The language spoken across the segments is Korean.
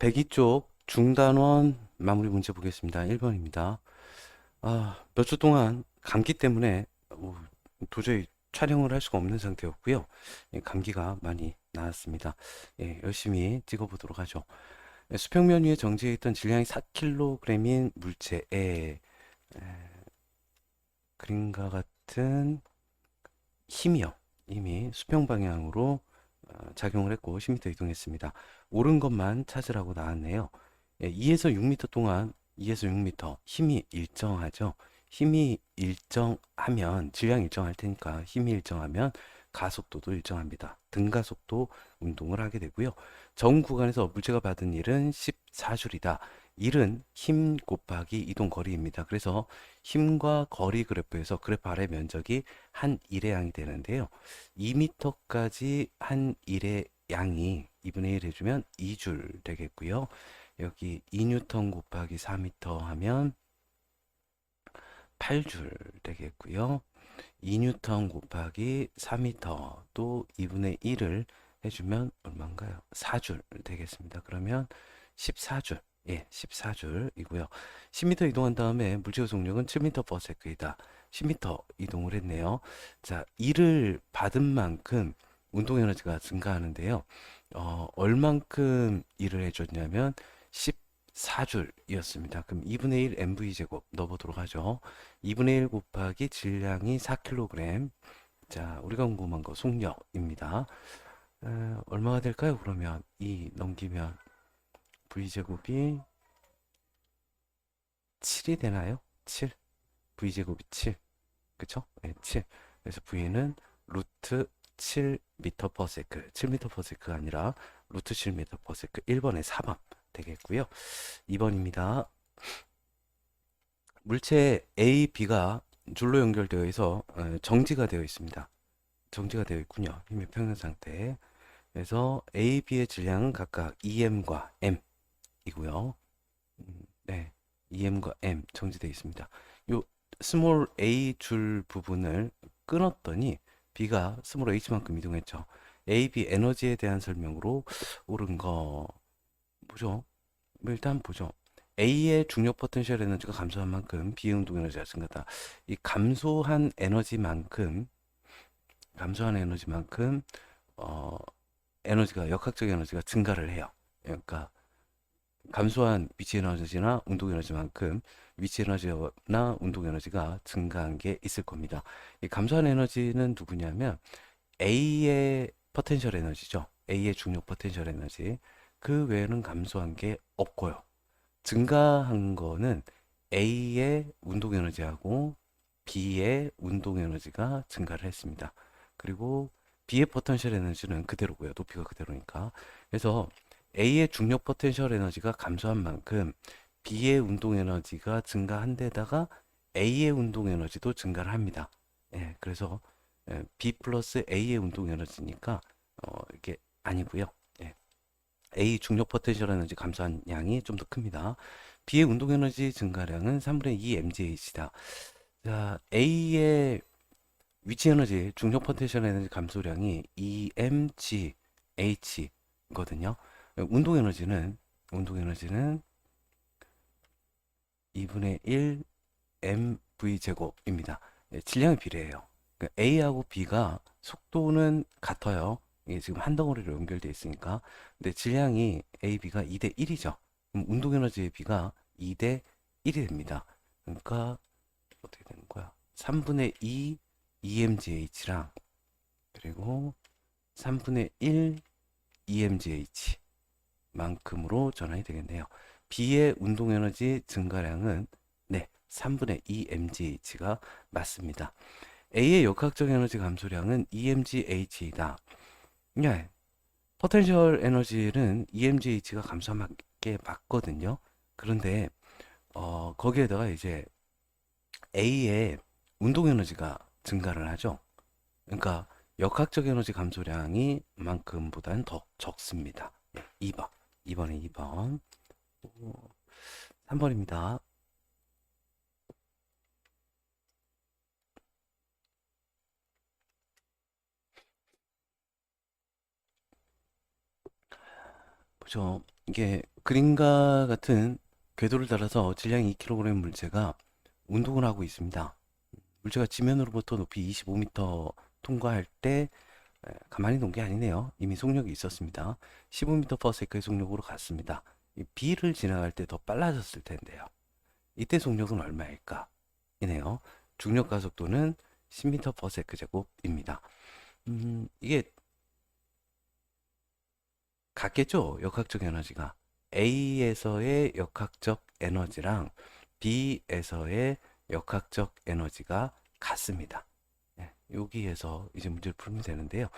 102쪽 중단원 마무리 문제 보겠습니다. 1번입니다. 몇 주 동안 감기 때문에 도저히 촬영을 할 수가 없는 상태였고요. 예, 감기가 많이 나았습니다. 예, 열심히 찍어보도록 하죠. 예, 수평면 위에 정지해 있던 질량이 4kg인 물체에 그림과 같은 힘이 수평 방향으로 작용을 했고 10m 이동했습니다. 옳은 것만 찾으라고 나왔네요. 예, 2에서 6m 동안 2에서 6m 힘이 일정하죠. 힘이 일정하면 질량이 일정할 테니까 힘이 일정하면 가속도도 일정합니다. 등가속도 운동을 하게 되고요. 정 구간에서 물체가 받은 일은 14줄이다. 일은 힘 곱하기 이동 거리입니다. 그래서 힘과 거리 그래프에서 그래프 아래 면적이 한 일의 양이 되는데요. 2m까지 한 일의 양이 2분의 1 해주면 2줄 되겠고요. 여기 2뉴턴 곱하기 4m 하면 8줄 되겠고요. 2뉴턴 곱하기 4m 또 2분의 1을 해주면 얼마인가요? 4줄 되겠습니다. 그러면 14줄. 예, 14줄이고요. 10m 이동한 다음에 물체의 속력은 7m/s이다. 10m 이동을 했네요. 자, 이를 받은 만큼 운동 에너지가 증가하는데요. 얼만큼 일을 해줬냐면 14줄이었습니다. 그럼 2분의 1 mv 제곱 넣어보도록 하죠. 2분의 1 곱하기 질량이 4kg. 자, 우리가 궁금한 거 속력입니다. 얼마가 될까요? 그러면 2 넘기면 v제곱이 7이 되나요? 7. v제곱이 7. 그쵸? 네, 7. 그래서 v는 루트 7m/s. 7m/s가 아니라 루트 7m/s. 1번에 4번 되겠고요. 2번입니다. 물체 A, B가 줄로 연결되어 있어 정지가 되어 있습니다. 정지가 되어 있군요. 힘의 평형 상태. 그래서 A, B의 질량은 각각 EM과 M이고요. 네, EM과 M 정지되어 있습니다. 요 스몰 a 줄 부분을 끊었더니 B가 스몰 h만큼 이동했죠. A, B 에너지에 대한 설명으로 옳은 거 뭐죠? 뭐 일단 보죠. A의 중력 포텐셜 에너지가 감소한 만큼 B의 운동 에너지가 증가다. 이 감소한 에너지만큼 어, 에너지가 역학적 에너지가 증가를 해요. 그러니까 감소한 위치 에너지나 운동 에너지만큼 위치 에너지나 운동 에너지가 증가한 게 있을 겁니다. 이 감소한 에너지는 누구냐면 A의 포텐셜 에너지죠. A의 중력 포텐셜 에너지. 그 외에는 감소한 게 없고요. 증가한 거는 A의 운동 에너지하고 B의 운동 에너지가 증가를 했습니다. 그리고 B의 포텐셜 에너지는 그대로고요. 높이가 그대로니까. 그래서 A의 중력 포텐셜 에너지가 감소한 만큼 B의 운동 에너지가 증가한 데다가 A의 운동 에너지도 증가를 합니다. 예, 그래서 B 플러스 A의 운동 에너지니까 이게 아니고요. 예. A 중력 포텐셜 에너지 감소한 양이 좀 더 큽니다. B의 운동 에너지 증가량은 3분의 2 mgh다. 자, A의 위치 에너지 중력 포텐셜 에너지 감소량이 2mgh거든요. 운동 에너지는 2분의 1 mv 제곱입니다. 예, 질량이 비례해요. 그러니까 A하고 B가 속도는 같아요. 이게 지금 한 덩어리로 연결되어 있으니까. 근데 질량이 A, B가 2대 1이죠. 그럼 운동 에너지의 B가 2대 1이 됩니다. 그러니까 어떻게 되는 거야? 3분의 2 EMGH랑 그리고 3분의 1 EMGH 만큼으로 전환이 되겠네요. B의 운동 에너지 증가량은 네, 3분의 2 mgh가 맞습니다. A의 역학적 에너지 감소량은 EMGH이다. 네, 포텐셜 에너지는 EMGH가 감소한 게 맞거든요. 그런데 거기에다가 이제 A의 운동 에너지가 증가를 하죠. 그러니까 역학적 에너지 감소량이 만큼보다는 더 적습니다. 네, 2번. 2번에 2번. 3번입니다. 보죠. 이게 그림과 같은 궤도를 따라서 질량이 2kg 물체가 운동을 하고 있습니다. 물체가 지면으로부터 높이 25m 통과할 때 가만히 놓은 게 아니네요. 이미 속력이 있었습니다. 15m/s의 속력으로 갔습니다. 이 B를 지나갈 때 더 빨라졌을 텐데요. 이때 속력은 얼마일까? 이네요. 중력 가속도는 10m/s제곱입니다. 이게 같겠죠? 역학적 에너지가. A에서의 역학적 에너지랑 B에서의 역학적 에너지가 같습니다. 예, 여기에서 이제 문제를 풀면 되는데요.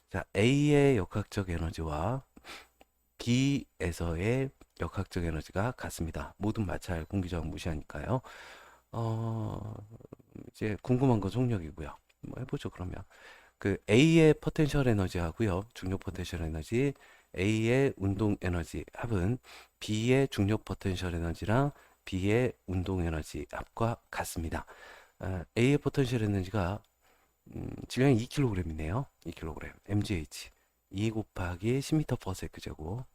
자, A의 역학적 에너지와 B에서의 역학적 에너지가 같습니다. 모든 마찰, 공기저항 무시하니까요. 어, 이제 궁금한 건 속력이고요. 뭐 해보죠, 그러면. 그 A의 포텐셜 에너지 하고요. 중력 포텐셜 에너지, A의 운동 에너지 합은 B의 중력 포텐셜 에너지랑 B의 운동 에너지 합과 같습니다. A의 포텐셜 에너지가 질량이 2kg이네요. 2kg. mgh. 2 곱하기 10m/s 제곱.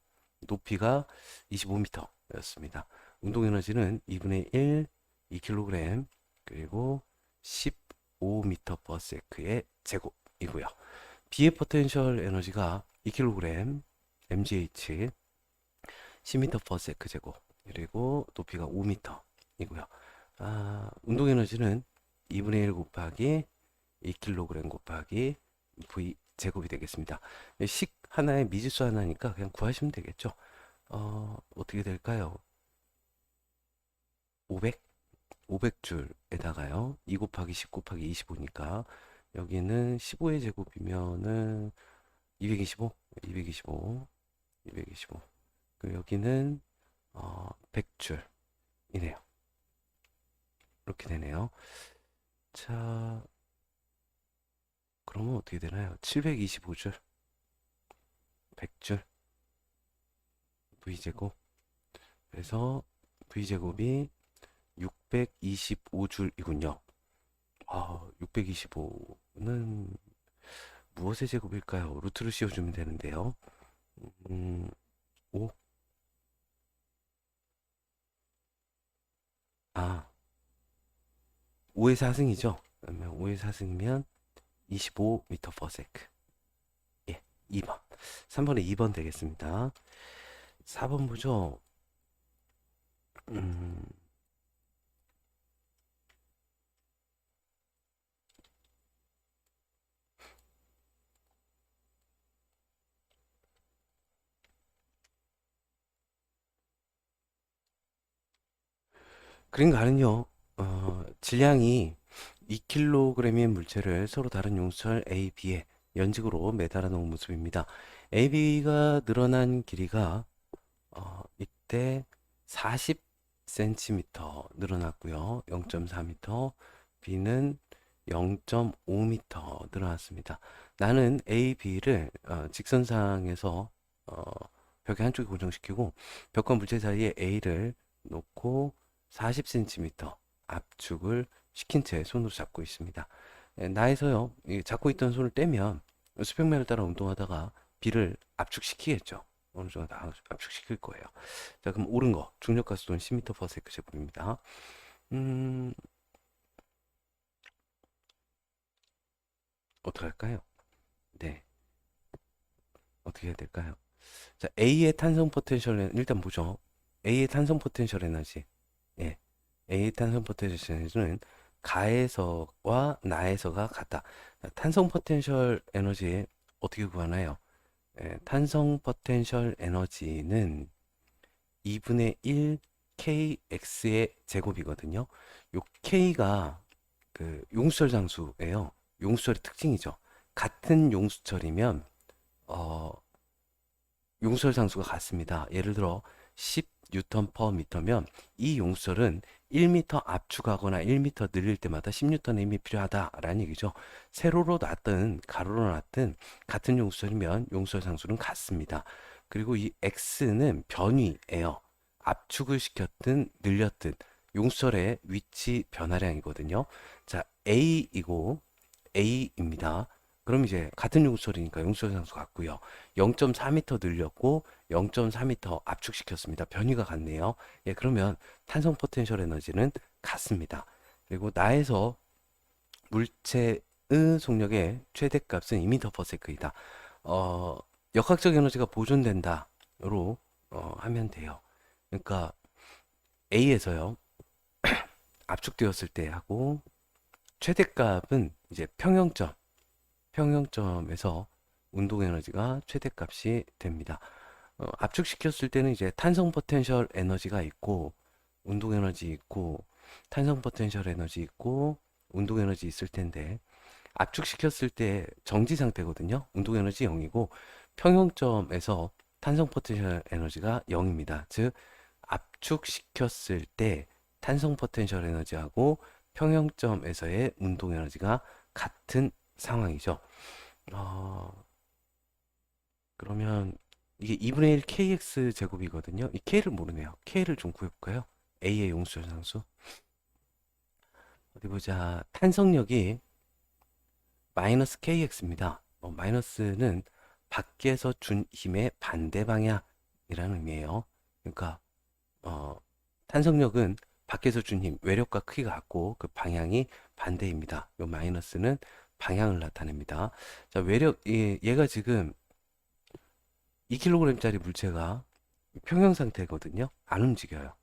높이가 25m였습니다. 운동 에너지는 2분의 1, 2kg, 그리고 15m/s의 제곱이고요. B의 포텐셜 에너지가 2kg, mgh, 10m/s 제곱, 그리고 높이가 5m이고요. 운동 에너지는 2분의 1 곱하기 2kg 곱하기 v 제곱이 되겠습니다. 식 하나에 미지수 하나니까 그냥 구하시면 되겠죠. 어떻게 될까요? 500? 500줄에다가요. 2 곱하기 10 곱하기 25니까 여기는 15의 제곱이면은 225, 225, 225. 그리고 여기는 100줄이네요. 이렇게 되네요. 자, 그러면 어떻게 되나요? 725줄, 100줄, v제곱. 그래서 v제곱이 625줄이군요. 625는 무엇의 제곱일까요? 루트를 씌워주면 되는데요. 5? 5의 4승이죠. 그러면 5의 4승이면 25m/s. 예, 2번. 3번에 2번 되겠습니다. 4번 보죠. 음, 그림가는요, 질량이 2kg의 물체를 서로 다른 용설 A, B에 연직으로 매달아 놓은 모습입니다. A, B가 늘어난 길이가 이때 40cm 늘어났고요. 0.4m, B는 0.5m 늘어났습니다. 나는 A, B를 직선상에서 벽의 한쪽에 고정시키고 벽과 물체 사이에 A를 놓고 40cm 압축을 시킨 채 손으로 잡고 있습니다. 나에서요, 잡고 있던 손을 떼면 수평면을 따라 운동하다가 B를 압축시키겠죠. 어느 정도 다 압축시킬 거예요. 자, 그럼 옳은 거. 중력 가속도는 10m/s 제곱입니다. 어떻게 할까요? 네. 어떻게 해야 될까요? 자, A의 탄성 포텐셜 일단 보죠. A의 탄성 포텐셜 에너지. 예. A의 탄성 포텐셜 에너지는 가에서와 나에서가 같다. 자, 탄성 포텐셜 에너지 어떻게 구하나요? 탄성 포텐셜 에너지는 2분의 1 kx의 제곱이거든요. 요 k가 그 용수철 상수예요. 용수철의 특징이죠. 같은 용수철이면 어, 용수철 상수가 같습니다. 예를 들어 10 뉴턴 퍼 미터면 이 용수철은 1m 압축하거나 1m 늘릴 때마다 10N의 힘이 필요하다라는 얘기죠. 세로로 놨든 가로로 놨든 같은 용수철이면 용수철 상수는 같습니다. 그리고 이 x는 변위예요. 압축을 시켰든 늘렸든 용수철의 위치 변화량이거든요. 자, A이고 A입니다. 그럼 이제 같은 용수철이니까 용수철 상수 같고요. 0.4m 늘렸고 0.4m 압축시켰습니다. 변위가 같네요. 예, 그러면 탄성 포텐셜 에너지는 같습니다. 그리고 나에서 물체의 속력의 최대값은 2m/s이다. 어, 역학적 에너지가 보존된다로 하면 돼요. 그러니까 A에서요. 압축되었을 때 하고 최대값은 이제 평형점에서 운동 에너지가 최대값이 됩니다. 압축시켰을 때는 이제 탄성 포텐셜 에너지가 있고 운동 에너지 있고 탄성 포텐셜 에너지 있고 운동 에너지 있을 텐데 압축시켰을 때 정지 상태거든요. 운동 에너지 0이고 평형점에서 탄성 포텐셜 에너지가 0입니다. 즉 압축시켰을 때 탄성 포텐셜 에너지하고 평형점에서의 운동 에너지가 같은 상황이죠. 그러면 이게 2분의 1 kx 제곱이거든요. 이 k를 모르네요. k를 좀 구해볼까요? A의 용수철 상수. 어디 보자. 탄성력이 마이너스 kx입니다. 마이너스는 밖에서 준 힘의 반대 방향이라는 의미예요. 그러니까 탄성력은 밖에서 준 힘, 외력과 크기가 같고 그 방향이 반대입니다. 요 마이너스는 방향을 나타냅니다. 자, 외력, 얘가 지금 2kg짜리 물체가 평형 상태거든요. 안 움직여요.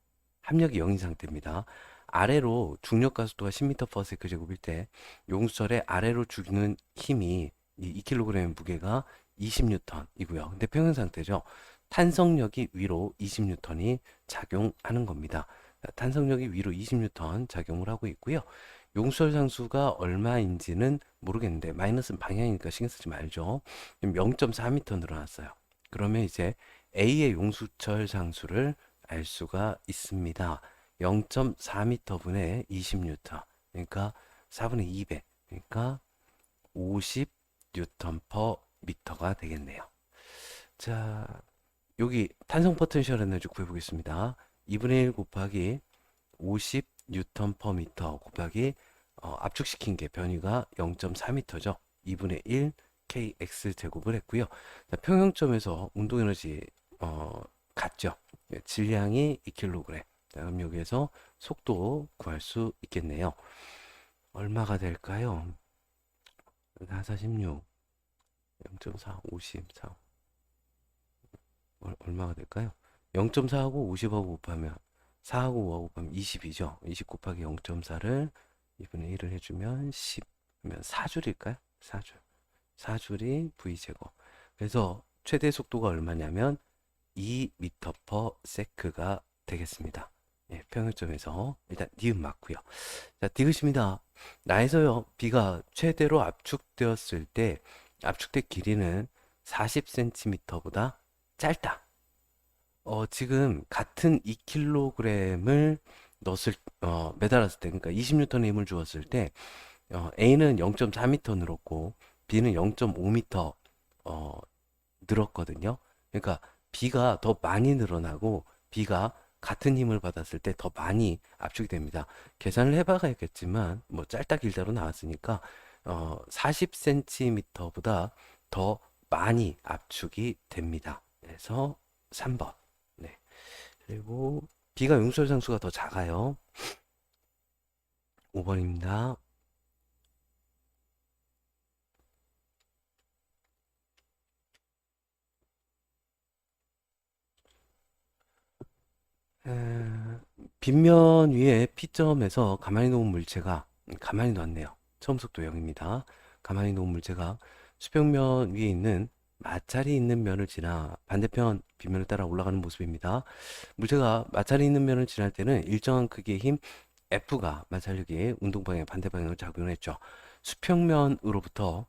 합력이 0인 상태입니다. 아래로 중력 가속도가 10m/s 제곱일 때 용수철의 아래로 주는 힘이 이 2kg의 무게가 20N이고요. 근데 평형 상태죠. 탄성력이 위로 20N이 작용하는 겁니다. 탄성력이 위로 20N 작용을 하고 있고요. 용수철 상수가 얼마인지는 모르겠는데 마이너스는 방향이니까 신경 쓰지 말죠. 0.4m 늘어났어요. 그러면 이제 A의 용수철 상수를 알 수가 있습니다. 0.4m분의 20N. 그러니까 4분의 2배. 그러니까 50Nm/m가 되겠네요. 자, 여기 탄성 포텐셜 에너지 구해보겠습니다. 2분의 1 곱하기 50Nm 곱하기 압축시킨 게 변위가 0.4m죠. 2분의 1 kx 제곱을 했고요. 자, 평형점에서 운동 에너지 같죠. 질량이 2kg. 그럼 여기에서 속도 구할 수 있겠네요. 얼마가 될까요? 4, 4, 16, 0.4, 50, 4. 얼마가 될까요? 0.4하고 50하고 곱하면 4하고 5하고 곱하면 20이죠. 20 곱하기 0.4를 2분의 1을 해주면 10. 그러면 4줄일까요? 4줄. 4줄이 v제곱. 그래서 최대 속도가 얼마냐면 2m/s가 되겠습니다. 예, 평형점에서 일단 니은 맞고요. 자, 디귿입니다. 나에서요, B가 최대로 압축되었을 때 압축된 길이는 40cm보다 짧다. 지금 같은 2kg을 매달았을 때, 그러니까 20N의 힘을 주었을 때, A는 0.4m 늘었고, B는 0.5m, 늘었거든요. 그러니까 B가 더 많이 늘어나고, B가 같은 힘을 받았을 때 더 많이 압축이 됩니다. 계산을 해봐야겠지만, 뭐 짧다 길다로 나왔으니까, 40cm보다 더 많이 압축이 됩니다. 그래서 3번. 네. 그리고 B가 용수철 상수가 더 작아요. 5번입니다. 빗면 위에 P점에서 가만히 놓은 물체가 가만히 놨네요. 처음 속도 0입니다. 가만히 놓은 물체가 수평면 위에 있는 마찰이 있는 면을 지나 반대편 빗면을 따라 올라가는 모습입니다. 물체가 마찰이 있는 면을 지날 때는 일정한 크기의 힘 F가 마찰력의 운동 방향 반대 방향을 작용했죠. 수평면으로부터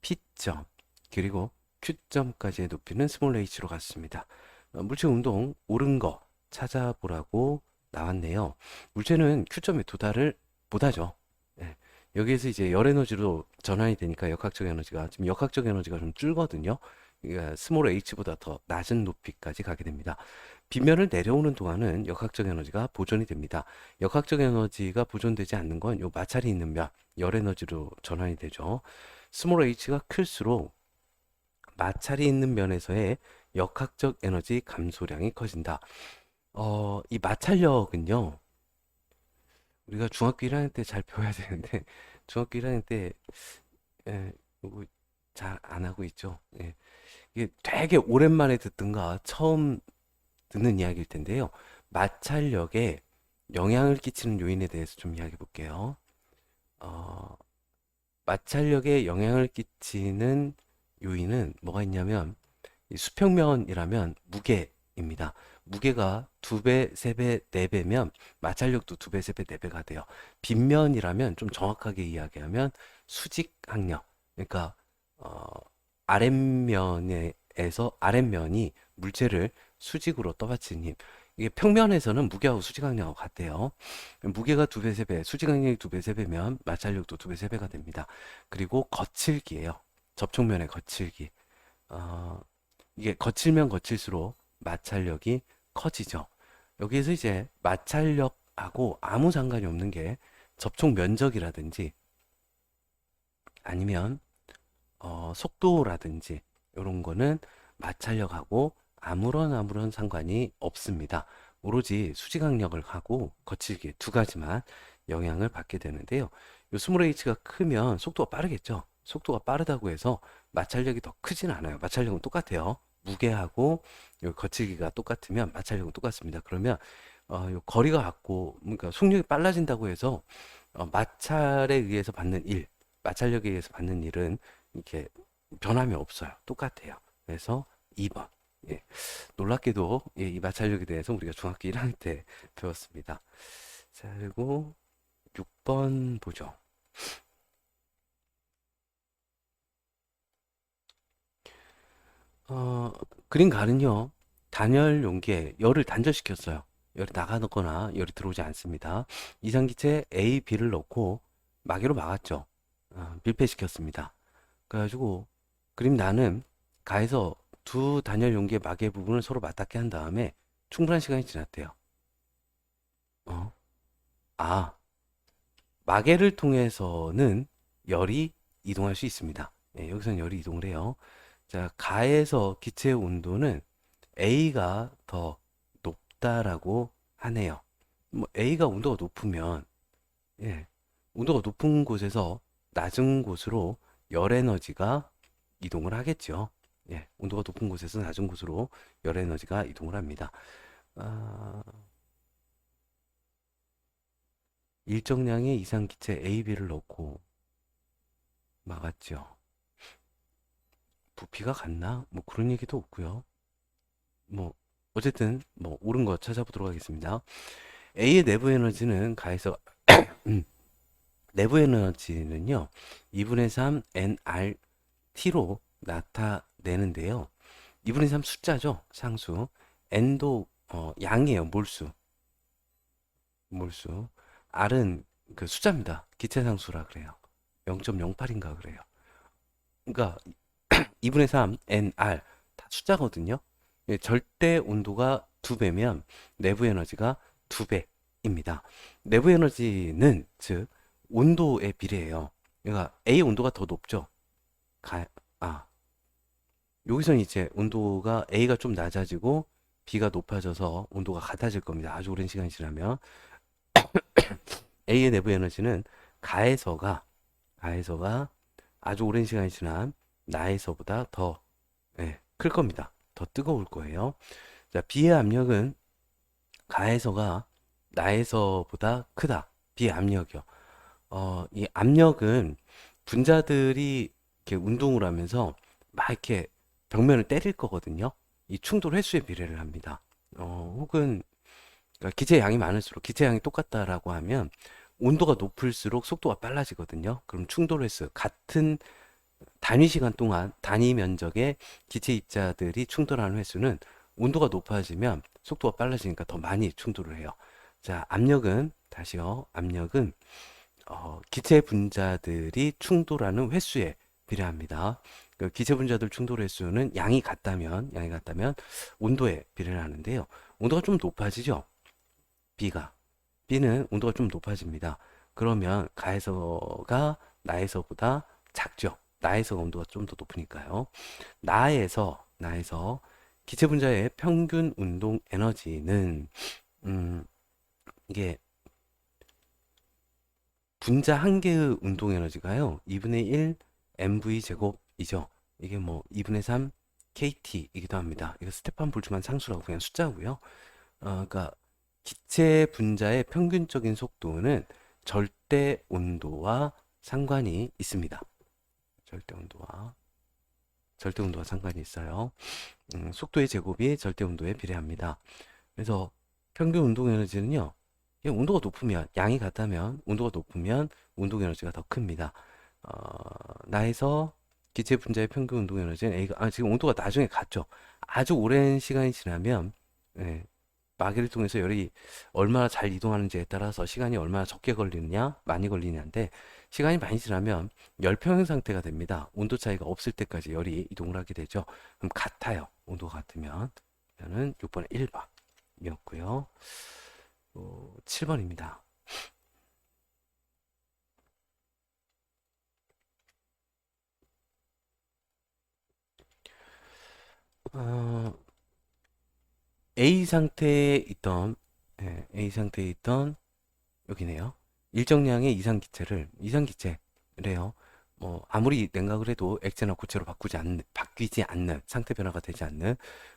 P점 그리고 Q점까지의 높이는 스몰 h로 같습니다. 물체 운동 옳은 거 찾아보라고 나왔네요. 물체는 Q점에 도달을 못하죠. 예. 여기에서 이제 열 에너지로 전환이 되니까 역학적 에너지가 지금 역학적 에너지가 좀 줄거든요. 그러니까 스몰 h보다 더 낮은 높이까지 가게 됩니다. 빗면을 내려오는 동안은 역학적 에너지가 보존이 됩니다. 역학적 에너지가 보존되지 않는 건 요 마찰이 있는 면, 열 에너지로 전환이 되죠. 스몰 h가 클수록 마찰이 있는 면에서의 역학적 에너지 감소량이 커진다. 이 마찰력은요, 우리가 중학교 1학년 때 잘 배워야 되는데, 중학교 1학년 때, 이거 잘 안 하고 있죠. 예. 이게 되게 오랜만에 듣든가 처음 듣는 이야기일 텐데요. 마찰력에 영향을 끼치는 요인에 대해서 좀 이야기해 볼게요. 어, 마찰력에 영향을 끼치는 요인은 뭐가 있냐면, 이 수평면이라면 무게입니다. 무게가 2배, 3배, 4배면 마찰력도 2배, 3배, 4배가 돼요. 빗면이라면 좀 정확하게 이야기하면 수직항력. 그러니까 아랫면이 물체를 수직으로 떠받치는 힘. 이게 평면에서는 무게하고 수직항력하고 같대요. 무게가 2배, 3배, 수직항력이 2배, 3배면 마찰력도 2배, 3배가 됩니다. 그리고 거칠기예요. 접촉면의 거칠기. 어, 이게 거칠면 거칠수록 마찰력이 커지죠. 여기에서 이제 마찰력하고 아무 상관이 없는 게 접촉 면적이라든지 아니면 속도라든지 이런 거는 마찰력하고 아무런 상관이 없습니다. 오로지 수직항력을 하고 거칠기 두 가지만 영향을 받게 되는데요. 요 스몰 h가 크면 속도가 빠르겠죠. 속도가 빠르다고 해서 마찰력이 더 크진 않아요. 마찰력은 똑같아요. 무게하고 요 거칠기가 똑같으면 마찰력은 똑같습니다. 그러면 요 거리가 같고 그러니까 속력이 빨라진다고 해서 마찰에 의해서 받는 일, 마찰력에 의해서 받는 일은 이렇게 변함이 없어요. 똑같아요. 그래서 2번. 예. 놀랍게도 예, 이 마찰력에 대해서 우리가 중학교 1학년 때 배웠습니다. 자, 그리고 6번 보죠. 그린 가는요, 단열 용기에 열을 단절시켰어요. 열이 나가거나 열이 들어오지 않습니다. 이상기체 A, B를 넣고 마개로 막았죠. 밀폐시켰습니다. 그래가지고 그림 나는 가에서 두 단열 용기의 마개 부분을 서로 맞닿게 한 다음에 충분한 시간이 지났대요. 어? 아, 마개를 통해서는 열이 이동할 수 있습니다. 예, 여기서는 열이 이동을 해요. 자, 가에서 기체의 온도는 A가 더 높다라고 하네요. 뭐 A가 온도가 높으면 예, 온도가 높은 곳에서 낮은 곳으로 열 에너지가 이동을 하겠죠. 예, 온도가 높은 곳에서 낮은 곳으로 열 에너지가 이동을 합니다. 아, 일정량의 이상 기체 A, B를 넣고 막았죠. 부피가 같나? 뭐 그런 얘기도 없고요. 뭐 어쨌든 뭐 옳은 거 찾아보도록 하겠습니다. A의 내부 에너지는 가에서 내부 에너지는요 2분의 3 nRT로 나타내는데요. 2분의 3 숫자죠. 상수. n도 양이에요. 몰수. R은 그 숫자입니다. 기체상수라 그래요. 0.08인가 그래요. 그러니까 2분의 3 nR 다 숫자거든요. 예, 절대 온도가 2배면 내부 에너지가 2배입니다. 내부 에너지는 즉 온도에 비례해요. 그러니까 A 온도가 더 높죠. 가, 아, 여기서는 이제 온도가 A가 좀 낮아지고 B가 높아져서 온도가 같아질 겁니다. 아주 오랜 시간이 지나면 A의 내부 에너지는 가에서가 아주 오랜 시간이 지난 나에서보다 더 클 겁니다. 더 뜨거울 거예요. 자, B의 압력은 가에서가 나에서보다 크다. B의 압력이요. 이 압력은 분자들이 이렇게 운동을 하면서 막 이렇게 벽면을 때릴 거거든요. 이 충돌 횟수에 비례를 합니다. 혹은 그러니까 기체 양이 많을수록 기체 양이 똑같다라고 하면 온도가 높을수록 속도가 빨라지거든요. 그럼 충돌 횟수 같은 단위 시간 동안 단위 면적의 기체 입자들이 충돌하는 횟수는 온도가 높아지면 속도가 빨라지니까 더 많이 충돌을 해요. 자, 압력은 다시요. 압력은 기체 분자들이 충돌하는 횟수에 비례합니다. 그 기체 분자들 충돌 횟수는 양이 같다면 온도에 비례를 하는데요. 온도가 좀 높아지죠. B는 온도가 좀 높아집니다. 그러면 가에서가 나에서보다 작죠. 나에서가 온도가 좀 더 높으니까요. 나에서 기체 분자의 평균 운동 에너지는 음, 이게 분자 한 개의 운동 에너지가요. 2분의 1 mv 제곱이죠. 이게 뭐 2분의 3 kt이기도 합니다. 이거 스테판 볼츠만 상수라고 그냥 숫자고요. 그러니까 기체 분자의 평균적인 속도는 절대 온도와 상관이 있습니다. 절대 온도와 상관이 있어요. 속도의 제곱이 절대 온도에 비례합니다. 그래서 평균 운동 에너지는요. 온도가 높으면 양이 같다면 온도가 높으면 운동 에너지가 더 큽니다. 나에서 기체 분자의 평균 운동 에너지는 A가 지금 온도가 나중에 같죠. 아주 오랜 시간이 지나면 예, 마개를 통해서 열이 얼마나 잘 이동하는지에 따라서 시간이 얼마나 적게 걸리느냐 많이 걸리냐인데 시간이 많이 지나면 열 평형 상태가 됩니다. 온도 차이가 없을 때까지 열이 이동을 하게 되죠. 그럼 같아요. 온도가 같으면 저는 6번의 1번이었고요. 7번입니다. 어, A 상태에 있던 A 상태에 있던 여기네요. 일정량의 이상기체래요. 아무리 냉각을 해도 액체나 고체로 바뀌지 않는 상태 변화가 되지 않는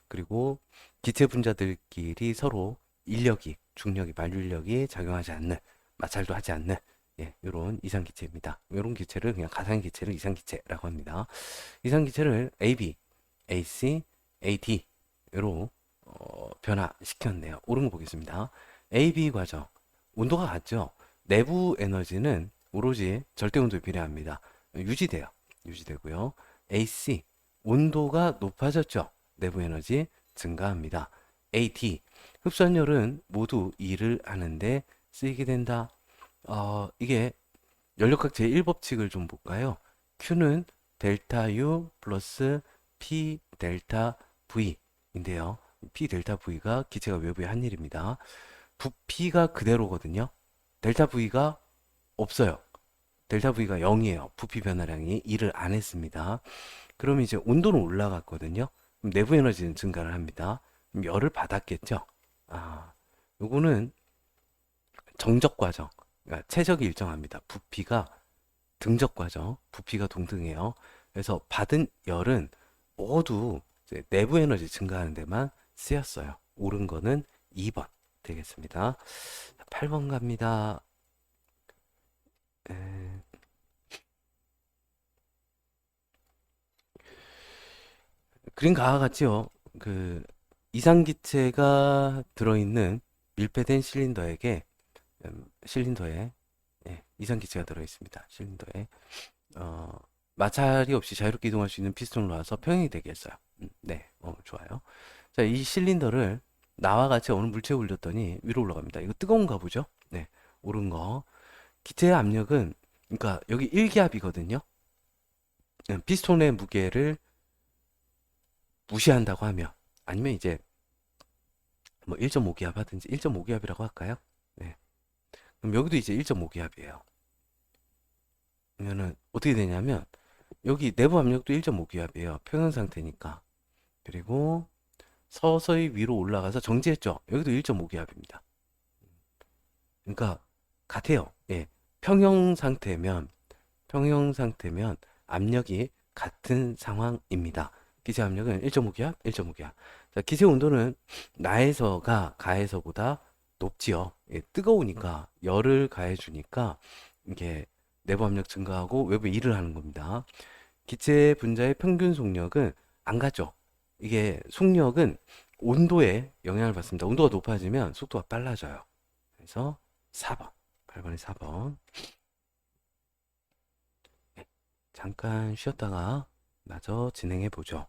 그리고 기체 분자들끼리 서로 중력이, 만류인력이 작용하지 않는 마찰도 하지 않는 이런 이상기체입니다. 이런 기체를 그냥 가상기체를 이상기체라고 합니다. 이상기체를 AB, AC, AD로 변화시켰네요. 옳은 거 보겠습니다. AB 과정 온도가 같죠? 내부 에너지는 오로지 절대 온도에 비례합니다. 유지되고요. AC 온도가 높아졌죠? 내부 에너지 증가합니다. AT 흡선열은 모두 일을 하는데 쓰이게 된다. 이게 연력학 제1법칙을 좀 볼까요? Q는 델타 U 플러스 P 델타 V인데요. P 델타 V가 기체가 외부의 한 일입니다. 부피가 그대로거든요. 델타 V가 없어요. 델타 V가 0이에요. 부피 변화량이 일을 안 했습니다. 그럼 이제 온도는 올라갔거든요. 그럼 내부 에너지는 증가를 합니다. 그럼 열을 받았겠죠. 요거는 정적 과정. 그러니까 최적이 일정합니다. 부피가 등적 과정. 부피가 동등해요. 그래서 받은 열은 모두 이제 내부 에너지 증가하는 데만 쓰였어요. 옳은 거는 2번 되겠습니다. 8번 갑니다. 그림 가와 같지요? 그 이상기체가 들어있는 밀폐된 실린더에 이상기체가 들어있습니다. 실린더에 마찰이 없이 자유롭게 이동할 수 있는 피스톤을 놔서 평행이 되게 했어요. 네, 좋아요. 자, 이 실린더를 나와 같이 어느 물체에 올렸더니 위로 올라갑니다. 이거 뜨거운가 보죠? 네, 옳은 거. 기체의 압력은 그러니까 여기 1기압이거든요. 피스톤의 무게를 무시한다고 하면 아니면 이제 뭐 1.5기압 하든지 1.5기압이라고 할까요? 네. 그럼 여기도 이제 1.5기압이에요. 그러면은 어떻게 되냐면 여기 내부 압력도 1.5기압이에요. 평형 상태니까. 그리고 서서히 위로 올라가서 정지했죠. 여기도 1.5기압입니다. 그러니까 같아요. 예. 평형 상태면 압력이 같은 상황입니다. 기체 압력은 1.5기압, 1.5기압. 자, 기체 온도는 나에서가 가에서보다 높지요. 예, 뜨거우니까 열을 가해주니까 이게 내부 압력 증가하고 외부 일을 하는 겁니다. 기체 분자의 평균 속력은 안 가죠. 이게 속력은 온도에 영향을 받습니다. 온도가 높아지면 속도가 빨라져요. 그래서 4번, 8번이 4번. 잠깐 쉬었다가 마저 진행해 보죠.